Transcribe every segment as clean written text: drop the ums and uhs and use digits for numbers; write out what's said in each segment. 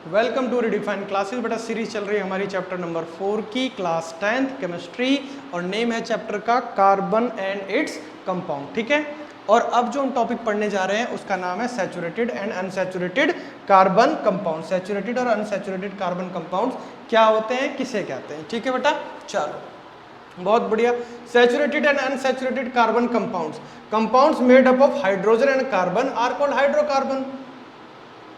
Welcome to redefine classes. Beta series चल रही है हमारी चैप्टर नंबर 4 की, क्लास 10th केमिस्ट्री, और नेम है चैप्टर का कार्बन एंड इट्स कंपाउंड। ठीक है, और अब जो हम टॉपिक पढ़ने जा रहे हैं उसका नाम है saturated and unsaturated carbon compound. Saturated और अनसैचुरेटेड कार्बन कंपाउंड्स क्या होते हैं, किसे कहते हैं। ठीक है बेटा, चलो बहुत बढ़िया। Saturated and unsaturated carbon compounds, compounds made up of hydrogen and carbon are called hydrocarbon.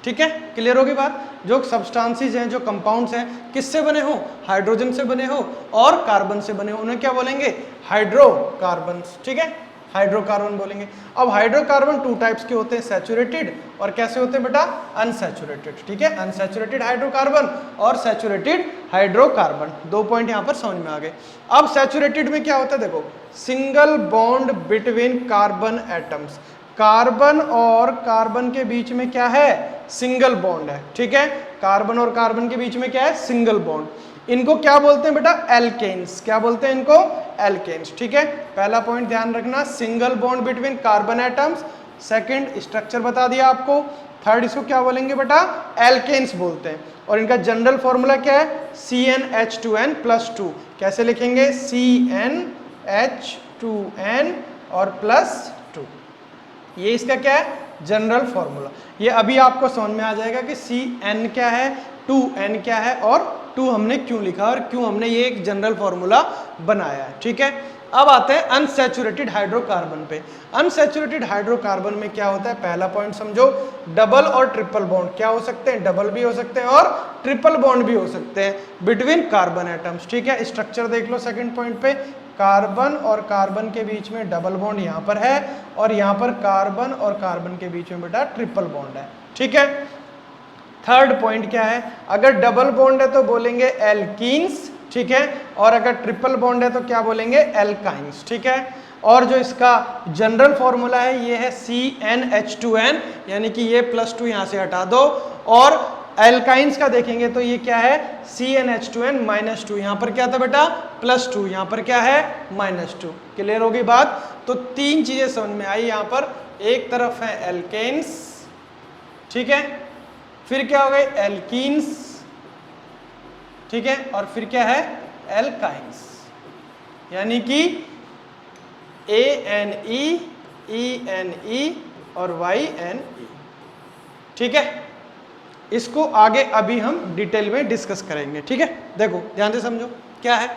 ठीक है, क्लियर होगी बात। जो सब्सटेंसेस हैं, जो कंपाउंड्स हैं, किससे बने हो, हाइड्रोजन से बने हो और कार्बन से बने हो, उन्हें क्या बोलेंगे, हाइड्रोकार्बन्स। ठीक है, हाइड्रोकार्बन बोलेंगे। अब हाइड्रोकार्बन टू टाइप्स के होते हैं, सैचुरेटेड और कैसे होते हैं बेटा, अनसैचुरेटेड। ठीक है, अनसैचुरेटेड हाइड्रोकार्बन और सैचुरेटेड हाइड्रोकार्बन, 2 पॉइंट यहां पर समझ में आ गए। अब सैचुरेटेड में क्या होता है, देखो, single bond between carbon atoms, carbon और कार्बन के बीच में क्या है, सिंगल बॉन्ड है। ठीक है, कार्बन और कार्बन के बीच में क्या है, सिंगल बॉन्ड। इनको क्या बोलते हैं बेटा, एल्केन्स। क्या बोलते हैं इनको, एल्केन्स। ठीक है, पहला पॉइंट ध्यान रखना, single bond between carbon atoms. Second, structure बता दिया आपको। थर्ड, इसको क्या बोलेंगे बेटा, एल्केन्स बोलते हैं। और इनका जनरल फॉर्मूला क्या है, CnH2n+2। कैसे लिखेंगे, CnH2n और +2। ये इसका क्या है, जनरल फॉर्मूला। ये अभी आपको समझ में आ जाएगा कि Cn क्या है, 2n क्या है और 2 हमने क्यों लिखा और क्यों हमने ये एक जनरल फॉर्मूला बनाया है। ठीक है, अब आते हैं अनसैचुरेटेड हाइड्रोकार्बन पे। अनसैचुरेटेड हाइड्रोकार्बन में क्या होता है, पहला पॉइंट समझो, डबल और ट्रिपल बॉन्ड। क्या हो सकते हैं, डबल भी हो सकते हैं और ट्रिपल बॉन्ड भी हो सकते हैं बिटवीन कार्बन एटम्स। ठीक है, स्ट्रक्चर देख लो सेकंड पॉइंट पे, कार्बन और कार्बन के बीच में डबल बॉन्ड यहाँ पर है और यहाँ पर कार्बन और कार्बन के बीच में बेटा ट्रिपल बॉन्ड है। ठीक है, थर्ड पॉइंट क्या है, अगर डबल बॉन्ड है तो बोलेंगे एल्कीन्स। ठीक है, और अगर ट्रिपल बॉन्ड है तो क्या बोलेंगे, एल्काइंस। ठीक है, और जो इसका जनरल फॉर्मूला है ये है CnH2n, यानी कि ये +2 यहाँ से हटा दो, और एल्काइंस का देखेंगे तो ये क्या है, CnH2n-2। यहाँ पर क्या था बेटा, +2, यहाँ पर क्या है, -2। क्लियर होगी बात। तो 3 चीजें समझ में आई यहाँ पर। एक तरफ है एल्केन्स, ठीक है, फिर क्या हो गए, एल्कीन्स, ठीक है, और फिर क्या है, एल्काइंस, यानी कि ANE, ENE और YNE। ठीक है, इसको आगे अभी हम डिटेल में डिस्कस करेंगे। ठीक है, देखो ध्यान से समझो क्या है,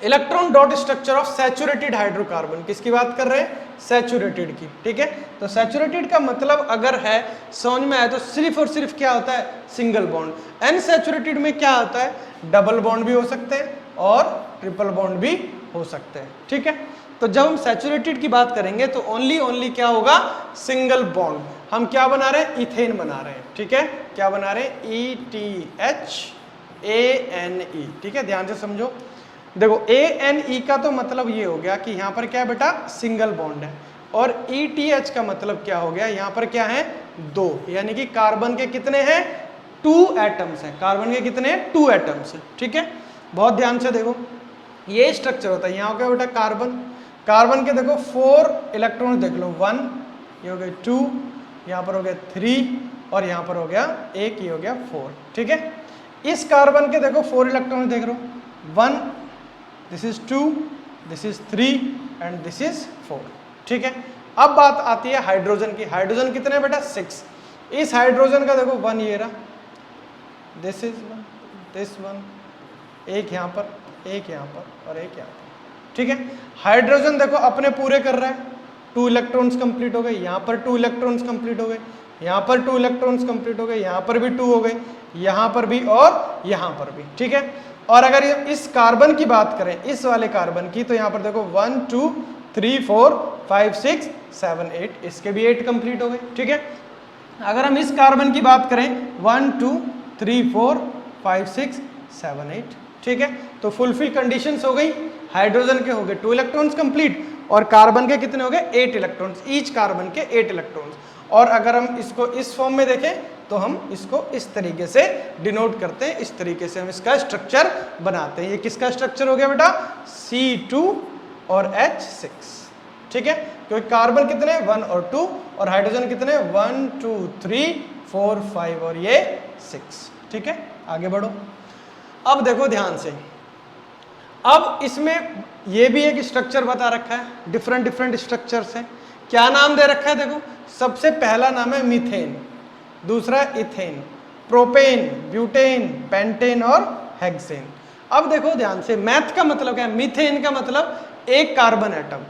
electron dot structure of saturated hydrocarbon. किसकी बात कर रहे हैं, सैचुरेटेड की। ठीक है, तो सैचुरेटेड का मतलब अगर है, समझ में आए तो सिर्फ और सिर्फ क्या होता है, सिंगल बॉन्ड। अनसैचुरेटेड में क्या होता है, डबल बॉन्ड भी हो सकते हैं और ट्रिपल बॉन्ड भी हो सकते हैं। ठीक है, तो जब हम सैचुरेटेड की बात करेंगे तो ओनली क्या होगा, सिंगल बॉन्ड। हम क्या बना रहे हैं, इथेन बना रहे हैं। ठीक है, क्या बना रहे हैं, ETHANE। ठीक है, ध्यान से समझो, देखो ANE का तो मतलब ये हो गया कि यहाँ पर क्या है बेटा, सिंगल बॉन्ड है, और ETH का मतलब क्या हो गया, यहाँ पर क्या है, 2, यानी कि कार्बन के कितने हैं, 2 एटम्स हैं। कार्बन के कितने हैं, 2 एटम्स हैं। ठीक है, बहुत ध्यान से देखो, ये स्ट्रक्चर होता है। यहाँ हो गया बेटा कार्बन, कार्बन के देखो 4 इलेक्ट्रॉन देख लो, 1, ये हो गए 2, यहाँ पर हो गया 3 और यहाँ पर हो गया 1, ये हो गया 4। ठीक है, इस कार्बन के देखो 4 इलेक्ट्रॉन देख लो, 1, this is 2, this is 3 and this is 4। ठीक है, अब बात आती है हाइड्रोजन की। हाइड्रोजन कितने हैं बेटा, 6। इस हाइड्रोजन का देखो 1 ये रहा, दिस इज 1, दिस 1, एक यहाँ पर, एक यहाँ पर और एक यहाँ पर। ठीक है, हाइड्रोजन देखो अपने पूरे कर रहा है, 2 इलेक्ट्रॉन्स कंप्लीट हो गए, यहाँ पर 2 इलेक्ट्रॉन्स कंप्लीट हो गए, यहाँ पर 2 इलेक्ट्रॉन्स कंप्लीट हो गए, यहाँ पर भी 2 हो गए, यहाँ पर भी और यहाँ पर भी। ठीक है, और अगर इस कार्बन की बात करें, इस वाले कार्बन की, तो यहाँ पर देखो 1 2 3 4 5 6 7 8, इसके भी 8 कंप्लीट हो गए। ठीक है, अगर हम इस कार्बन की बात करें, 1 2 3 4 5 6 7 8। ठीक है, तो फुलफिल कंडीशंस हो गई। हाइड्रोजन के हो गए 2 इलेक्ट्रॉन्स कंप्लीट और कार्बन के कितने हो गए, 8 इलेक्ट्रॉन्स, ईच कार्बन के 8 इलेक्ट्रॉन्स। और अगर हम इसको इस फॉर्म में देखें तो हम इसको इस तरीके से डिनोट करते हैं, इस तरीके से हम इसका स्ट्रक्चर बनाते हैं। ये किसका स्ट्रक्चर हो गया बेटा, C2 और H6। ठीक है, क्योंकि कार्बन कितने 1 और 2 और हाइड्रोजन कितने 1 2 3 4 5 और ये 6। ठीक है, आगे बढ़ो। अब देखो ध्यान से, अब इसमें ये भी एक स्ट्रक्चर बता रखा है, डिफरेंट डिफरेंट स्ट्रक्चर्स हैं। क्या नाम दे रखा है? देखो, सबसे पहला नाम है मीथेन, दूसरा इथेन, प्रोपेन, ब्यूटेन, पेंटेन और हेक्सेन। अब देखो ध्यान से, मैथ का मतलब क्या है? मीथेन का मतलब एक कार्बन एटम,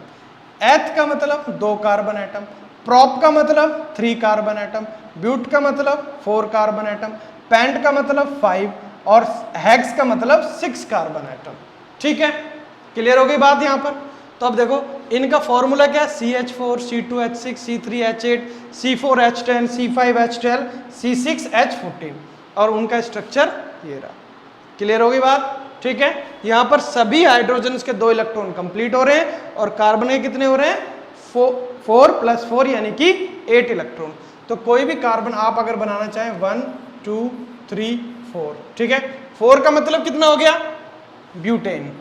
एथ का मतलब 2 कार्बन एटम, प्रोप का मतलब 3 कार्बन एटम, ब्यूट का मतलब 4 कार्बन एटम, पेंट का मतलब 5 और हेक्स का मतलब 6 कार्बन एटम। ठीक है, क्लियर हो गई बात यहां पर? तो अब देखो इनका फॉर्मूला क्या है? CH4, C2H6, C3H8, C4H10, C5H12, C6H14 और उनका स्ट्रक्चर ये रहा। क्लियर हो गई बात? ठीक है, यहां पर सभी हाइड्रोजन के 2 इलेक्ट्रॉन कंप्लीट हो रहे हैं और कार्बन के कितने हो रहे हैं? 4 + 4 यानी कि 8 इलेक्ट्रॉन। तो कोई भी कार्बन आप अगर बनाना चाहें 1 2 3 4, ठीक है, 4 का मतलब कितना हो गया? ब्यूटेन।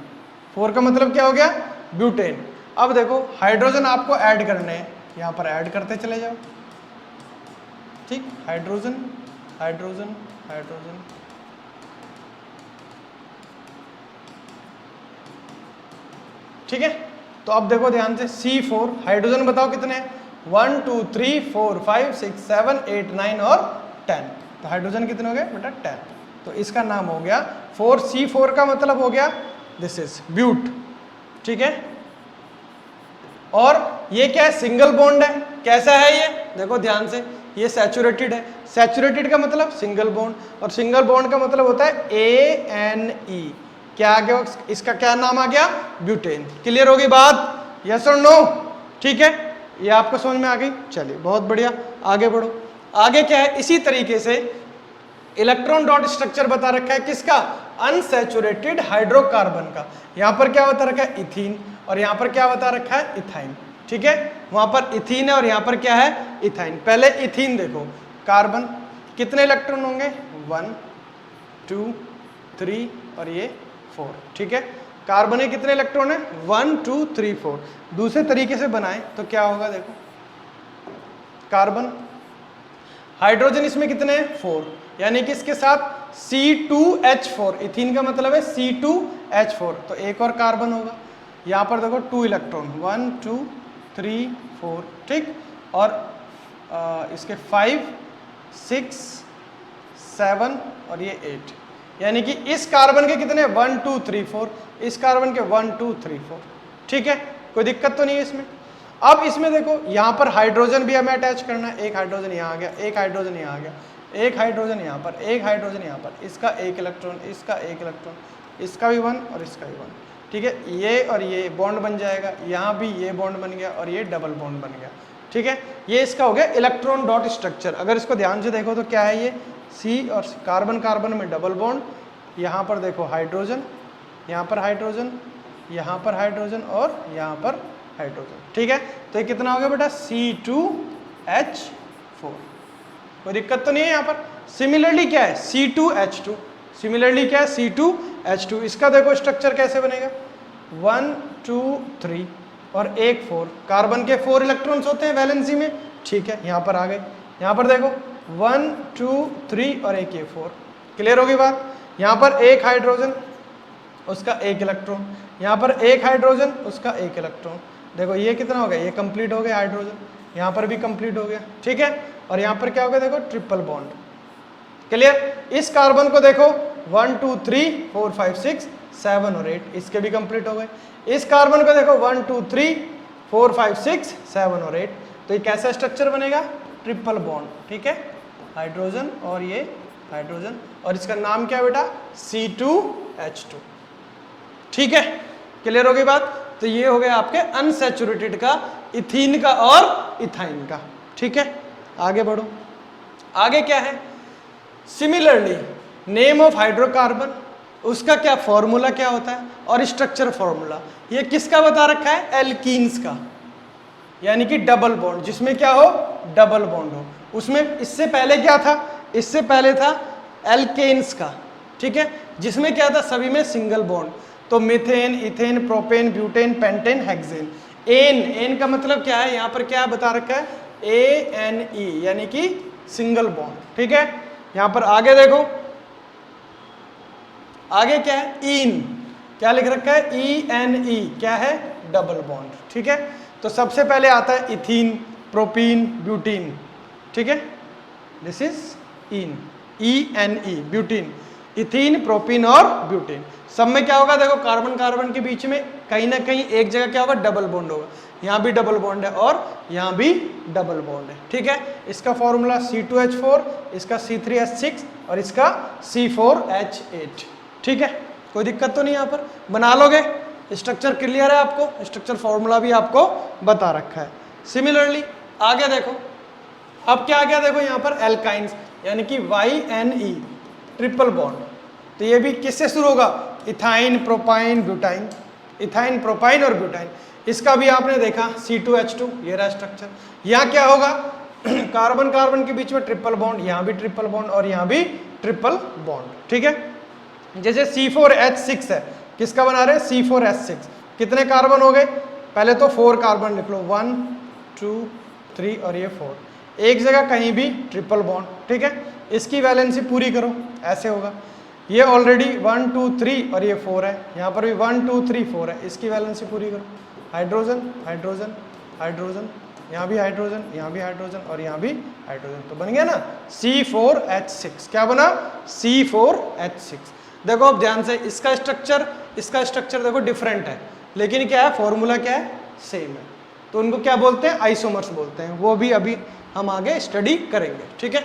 4 का मतलब क्या हो गया? ब्यूटेन। अब देखो हाइड्रोजन आपको ऐड करने हैं, यहां पर ऐड करते चले जाओ। ठीक, हाइड्रोजन हाइड्रोजन हाइड्रोजन, ठीक है। तो अब देखो ध्यान से, C4 हाइड्रोजन बताओ कितने हैं? 1 2 3 4 5 6 7 8 9 और 10। तो हाइड्रोजन कितने हो गए बेटा? 10। तो इसका नाम हो गया 4C4 का मतलब हो गया दिस इज ब्यूट। ठीक है, और ये क्या है? सिंगल बॉन्ड है। कैसा है ये? देखो ध्यान से, ये सैचुरेटेड है। सैचुरेटेड का मतलब सिंगल बॉन्ड, और सिंगल बॉन्ड का मतलब होता है ANE। क्या आ गया? इसका क्या नाम आ गया? ब्यूटेन। क्लियर हो गई बात? यस और नो? ठीक है, ये आपको समझ में आ गई? चलिए बहुत बढ़िया, आगे बढ़ो। आगे क्या है? इसी तरीके से इलेक्ट्रॉन डॉट स्ट्रक्चर बता रखा है किसका? अनसैचुरेटेड हाइड्रोकार्बन का। यहां पर क्या बता रखा है? इथीन, और यहां पर क्या बता रखा है? इथाइन। ठीक है, वहां पर इथीन है और यहां पर क्या है? इथाइन। पहले इथीन देखो, कार्बन कितने इलेक्ट्रॉन होंगे? 1 2 3 और ये 4। ठीक है, कार्बन के कितने इलेक्ट्रॉन है? 1 2 3 4। दूसरे तरीके से बनाएं तो क्या होगा? देखो, कार्बन, हाइड्रोजन इसमें कितने हैं? 4, यानी कि इसके साथ C2H4, इथीन का मतलब है C2H4, तो एक और कार्बन होगा। यहां पर देखो 2 इलेक्ट्रॉन, 1 2 3 4, ठीक, और इसके 5 6 7 और ये 8, यानी कि इस कार्बन के कितने? 1 2 3 4, इस कार्बन के 1 2 3 4। ठीक है, कोई दिक्कत तो नहीं है इसमें। अब इसमें देखो, यहां पर हाइड्रोजन भी हमें अटैच करना है। एक हाइड्रोजन यहां आ गया, एक हाइड्रोजन यहां आ गया, एक हाइड्रोजन यहां पर, एक हाइड्रोजन यहां पर, इसका एक इलेक्ट्रॉन, इसका एक इलेक्ट्रॉन, इसका भी 1 और इसका भी 1। ठीक है, ये और ये बॉन्ड बन जाएगा, यहां भी ये बॉन्ड बन गया और ये डबल बॉन्ड बन गया। ठीक है, ये इसका हो गया इलेक्ट्रॉन डॉट स्ट्रक्चर। अगर इसको ध्यान से देखो तो क्या है ये? C और कार्बन कार्बन में डबल बॉन्ड, यहाँ पर देखो हाइड्रोजन, यहाँ पर हाइड्रोजन, यहाँ पर हाइड्रोजन और यहाँ पर हाइड्रोजन। ठीक है, तो ये कितना हो गया बेटा? C2H4। कोई दिक्कत तो नहीं है यहाँ पर? सिमिलरली क्या है? C2H2, सिमिलरली क्या है? C2H2। इसका देखो स्ट्रक्चर कैसे बनेगा? 1 2 3 और एक 4। कार्बन के 4 इलेक्ट्रॉन्स होते हैं वैलेंसी में। ठीक है, यहाँ पर आ गए, यहाँ पर देखो 1 2 3 और एक ये 4। क्लियर होगी बात? यहाँ पर एक हाइड्रोजन, उसका एक इलेक्ट्रॉन, यहाँ पर एक हाइड्रोजन, उसका एक इलेक्ट्रॉन। देखो ये कितना हो गया? ये कंप्लीट हो गया हाइड्रोजन, यहाँ पर भी कंप्लीट हो गया। ठीक है, और यहाँ पर क्या हो गया? देखो ट्रिपल बॉन्ड। क्लियर? इस कार्बन को देखो 1 2 3 4 5 6 7 और 8, इसके भी कंप्लीट हो गए। इस कार्बन को देखो 1 2 3 4 5 6 7 और 8। तो ये कैसा स्ट्रक्चर बनेगा? Triple bond. ठीक है, हाइड्रोजन और ये हाइड्रोजन, और इसका नाम क्या है बेटा? C2H2। ठीक है, क्लियर हो गई बात? तो ये हो गया आपके अनसैचुरेटेड का, इथीन का और इथाइन का। ठीक है, आगे बढ़ो। आगे क्या है? सिमिलरली नेम ऑफ हाइड्रोकार्बन, उसका क्या फॉर्मूला क्या होता है, और स्ट्रक्चर फॉर्मूला। ये किसका बता रखा है? एल्कीन्स का, यानी कि डबल बॉन्ड, जिसमें क्या हो? डबल बॉन्ड हो। उसमें इससे पहले क्या था? इससे पहले था एल्केन्स का। ठीक है, जिसमें क्या था? सभी में सिंगल बॉन्ड। तो methane, ethane, propane, butane, pentane, hexane. Ane का मतलब क्या है? यहाँ पर क्या बता रखा है? ANE, यानी कि सिंगल बॉन्ड। ठीक है, यहां पर आगे देखो, आगे क्या है, इन, क्या लिख रखा है, ENE, क्या है, डबल बॉन्ड, ठीक है। तो सबसे पहले आता है इथीन, प्रोपीन, ब्यूटीन, ठीक है, this is in, ENE, butene, ethene, propene और ब्यूटीन। सब में क्या होगा, देखो कार्बन कार्बन के बीच में कहीं ना कहीं एक जगह क्या होगा, डबल बॉन्ड होगा, यहाँ भी डबल बॉन्ड है और यहाँ भी डबल बॉन्ड है, ठीक है। इसका फॉर्मूला C2H4, इसका C3H6 और इसका C4H8, ठीक है, कोई दिक्कत तो नहीं, यहाँ पर बना लोगे, स्ट्रक्चर क्लियर है आपको, स्ट्रक्चर फॉर्मूला भी आपको बता रखा है। सिमिलरली आगे देखो, अब क्या आ गया, देखो यहाँ पर एल्काइंस, यानी कि YNE, ट्रिपल बॉन्ड, तो ये भी किससे शुरू होगा, ethyne, propyne, butyne, ethyne, propyne और ब्यूटाइन। इसका भी आपने देखा C2H2, ये रहा स्ट्रक्चर। यहाँ क्या होगा, कार्बन कार्बन के बीच में ट्रिपल बॉन्ड, यहाँ भी ट्रिपल बॉन्ड और यहाँ भी ट्रिपल बॉन्ड, ठीक है। जैसे C4H6 है, किसका बना रहे हैं, C4H6, कितने कार्बन हो गए, पहले तो 4 कार्बन लिख लो, 1 2 3 और ये 4, एक जगह कहीं भी ट्रिपल बॉन्ड, ठीक है। इसकी वैलेंसी पूरी करो, ऐसे होगा, ये ऑलरेडी 1 2 3 और ये 4 है, यहाँ पर भी 1 2 3 4 है, इसकी वैलेंसी पूरी करो, हाइड्रोजन हाइड्रोजन हाइड्रोजन, यहाँ भी हाइड्रोजन, यहाँ भी हाइड्रोजन और यहाँ भी हाइड्रोजन, तो बन गया ना C4H6, क्या बना, C4H6। देखो अब ध्यान से, इसका स्ट्रक्चर देखो डिफरेंट है, लेकिन क्या है, फॉर्मूला क्या है, सेम है, तो उनको क्या बोलते हैं, आइसोमर्स बोलते हैं, वो भी अभी हम आगे स्टडी करेंगे, ठीक है।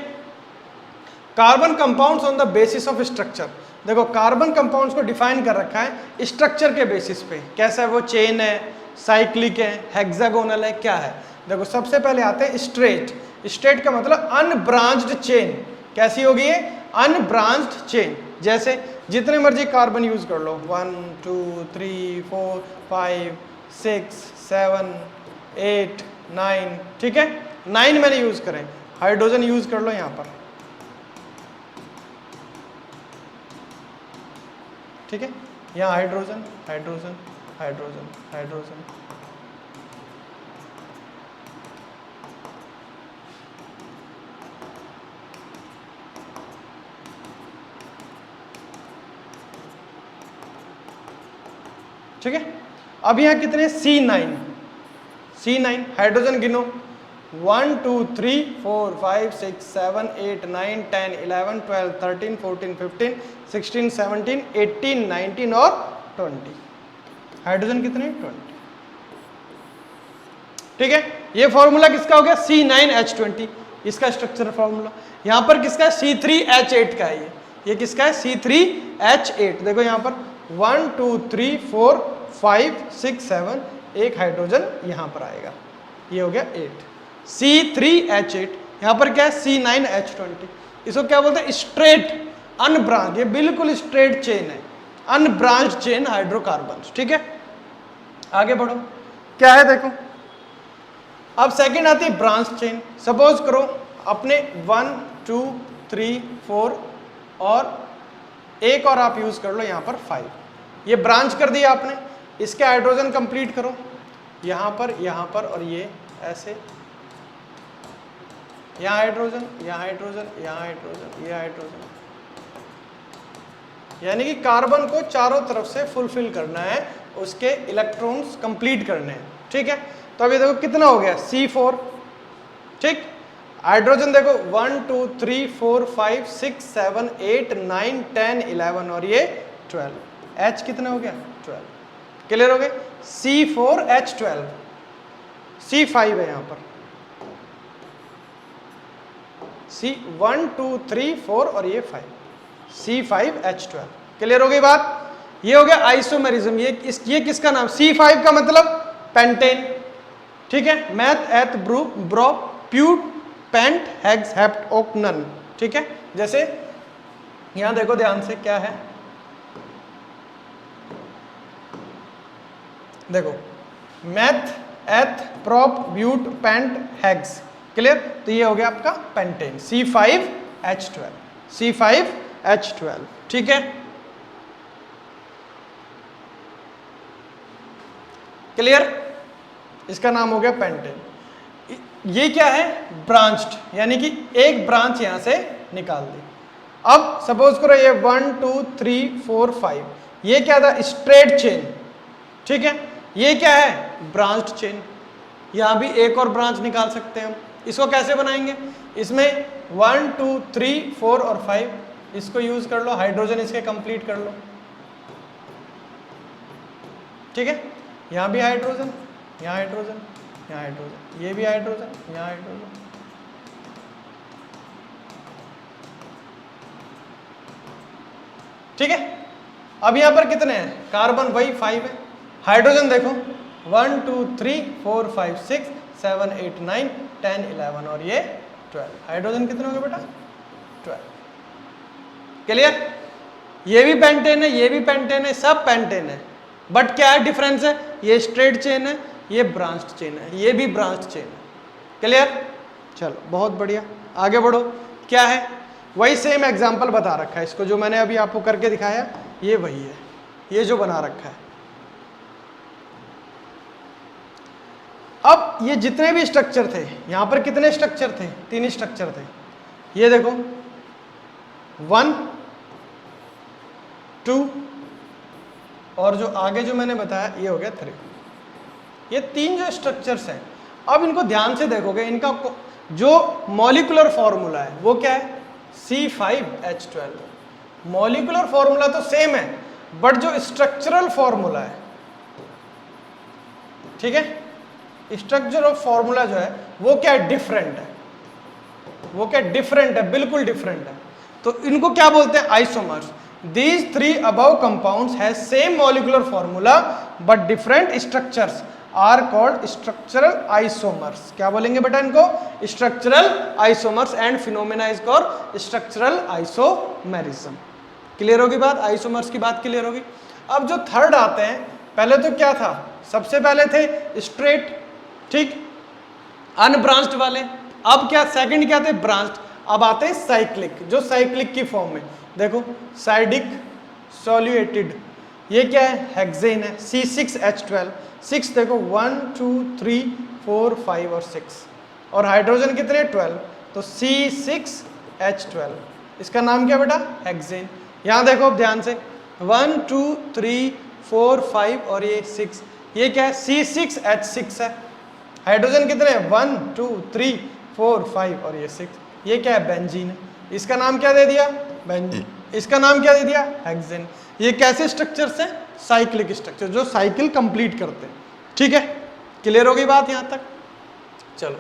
Carbon compounds on the basis of structure, देखो कार्बन कंपाउंड्स को डिफाइन कर रखा है स्ट्रक्चर के बेसिस पे, कैसा है वो, चेन है, साइक्लिक है, हेक्सागोनल है, क्या है। देखो सबसे पहले आते हैं स्ट्रेट, स्ट्रेट का मतलब अनब्रांच्ड चेन, कैसी होगी ये, अनब्रांच्ड चेन, जैसे जितने मर्जी कार्बन यूज कर लो, 1 2 3 4 5 6 7 8 9, ठीक है, 9 मैंने यूज करें, हाइड्रोजन यूज कर लो यहाँ पर, ठीक है, यहाँ हाइड्रोजन हाइड्रोजन हाइड्रोजन हाइड्रोजन, ठीक है। अब यहाँ कितने, C9 हाइड्रोजन गिनो, 1 2 3 4 5 6 7 8 9 10 11 12 13 14 15 16 17 18 19 और 20, हाइड्रोजन कितने, 20, ठीक है। ये फॉर्मूला किसका हो गया, C9H20, इसका स्ट्रक्चर फॉर्मूला। यहाँ पर किसका है, C3H8 का है, ये किसका है, C3H8। देखो यहाँ पर 1 2 3 4 5 6 7, एक हाइड्रोजन यहाँ पर आएगा, ये हो गया 8, C3H8। यहाँ पर क्या है, C9H20, इसको क्या बोलते हैं, स्ट्रेट अनब्रांच, ये बिल्कुल स्ट्रेट चेन है, अनब्रांच चेन हाइड्रोकार्बन, ठीक है। आगे बढ़ो, क्या है देखो, अब सेकंड आती है ब्रांच चेन। सपोज करो अपने 1 2 3 4 और एक और आप यूज कर लो यहाँ पर 5, ये ब्रांच कर दिया आपने, इसके हाइड्रोजन कंप्लीट करो, यहाँ पर और ये ऐसे, यहाँ हाइड्रोजन यहाँ हाइड्रोजन यहाँ हाइड्रोजन, ये हाइड्रोजन, यानी कि कार्बन को चारों तरफ से फुलफिल करना है, उसके इलेक्ट्रॉन्स कंप्लीट करने हैं, ठीक है। तो अभी देखो कितना हो गया, C4, ठीक। हाइड्रोजन देखो 1 2 3 4 5 6 7 8 9 10 11 और ये 12, H कितना हो गया, 12, क्लियर हो गए, C4H12, C5 है यहाँ पर, C1 2 3 4 और ये 5, C5H12, क्लियर हो गई बात। ये हो गया आइसोमेरिज्म, ये किसका नाम, C5 का मतलब पेंटेन, ठीक है, मैथ एथ ब्रू ब्रो प्यूट पेंट हेक्स हेप्ट ओक्नन, ठीक है। जैसे यहां देखो ध्यान से, क्या है, देखो meth eth prop but pent hex, clear, तो ये हो गया आपका पेंटेन, C5H12, C5H12, ठीक है, क्लियर, इसका नाम हो गया पेंटेन। ये क्या है, ब्रांच्ड, यानी कि एक ब्रांच यहां से निकाल दी, अब सपोज करो ये 1 2 3 4 5, ये क्या था? स्ट्रेट चेन, ठीक है। ये क्या है? Branched chain. यहां भी एक और ब्रांच निकाल सकते हैं हम। इसको कैसे बनाएंगे? इसमें 1 2 3 4 और 5 इसको यूज कर लो, हाइड्रोजन इसके कंप्लीट कर लो, ठीक है। यहां भी हाइड्रोजन, यहां हाइड्रोजन, यहां हाइड्रोजन, ये भी हाइड्रोजन, यहां हाइड्रोजन, ठीक है। अब यहां पर कितने हैं? कार्बन वही 5 है। हाइड्रोजन देखो 1 2 3 4 5 6 7 8 9 10 11 और ये 12। हाइड्रोजन कितने होंगे बेटा? 12। क्लियर? ये भी पेंटेन है, ये भी पेंटेन है, सब पेंटेन है, बट क्या है डिफरेंस है? ये स्ट्रेट चेन है, ये ब्रांच्ड चेन है, ये भी ब्रांच्ड चेन है। क्लियर? चलो बहुत बढ़िया, आगे बढ़ो। क्या है? वही सेम एग्जांपल बता रखा है इसको, जो मैंने अभी आपको करके दिखाया ये वही है, ये जो बना रखा है। अब ये जितने भी स्ट्रक्चर थे, यहां पर कितने स्ट्रक्चर थे? 3 स्ट्रक्चर थे। ये देखो 1 2 और जो आगे जो मैंने बताया ये हो गया 3। ये 3 जो स्ट्रक्चर्स हैं, अब इनको ध्यान से देखोगे, इनका जो मॉलिक्यूलर फॉर्मूला है वो क्या है? C5H12। मॉलिक्यूलर फॉर्मूला तो सेम है, बट जो स्ट्रक्चरल फॉर्मूला है, ठीक है, स्ट्रक्चरल फॉर्मूला जो है वो क्या है? डिफरेंट है। वो क्या? डिफरेंट है, बिल्कुल डिफरेंट है। तो इनको क्या बोलते हैं? Isomers. These 3 above compounds has same molecular formula but different structures are called structural isomers। क्या बोलेंगे बेटा इनको? structural isomers and phenomena is called structural isomerism। Clear होगी बात? आइसोमर्स की बात क्लियर होगी। अब जो थर्ड आते हैं, पहले तो क्या था? सबसे पहले थे स्ट्रेट, ठीक, अनब्रांच्ड वाले। अब क्या? सेकंड क्या थे? ब्रांच्ड। अब आते हैं साइक्लिक, जो साइक्लिक की फॉर्म में, देखो साइडिक सॉल्यूटेड, ये क्या है? हेक्सेन है, C6H12। 6 देखो 1 2 3 4 5 और 6, और हाइड्रोजन कितने? 12, तो C6H12। इसका नाम क्या बेटा? हेक्सेन। यहां देखो ध्यान से 1 2 3 4 5 और ये 6, ये क्या है? C6H6 है। हाइड्रोजन कितने? 1 2 3 4 5 और ये 6, ये क्या है? बेंजीन है। इसका नाम क्या दे दिया? बेंजीन। इसका नाम क्या दे दिया? हेक्सेन। ये कैसे स्ट्रक्चर्स हैं? साइक्लिक स्ट्रक्चर, जो साइकिल कंप्लीट करते हैं, ठीक है। क्लियर होगी बात यहां तक? चलो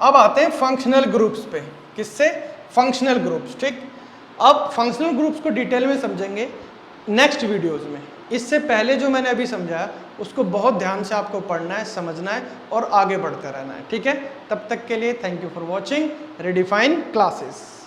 अब आते हैं फंक्शनल ग्रुप्स पे। किससे? फंक्शनल ग्रुप्स, ठीक। अब फंक्शनल ग्रुप्स को डिटेल में समझेंगे नेक्स्ट वीडियोस में। इससे पहले जो मैंने अभी समझाया उसको बहुत ध्यान से आपको पढ़ना है, समझना है और आगे बढ़ते रहना है, ठीक है। तब तक के लिए thank you for watching redefine classes.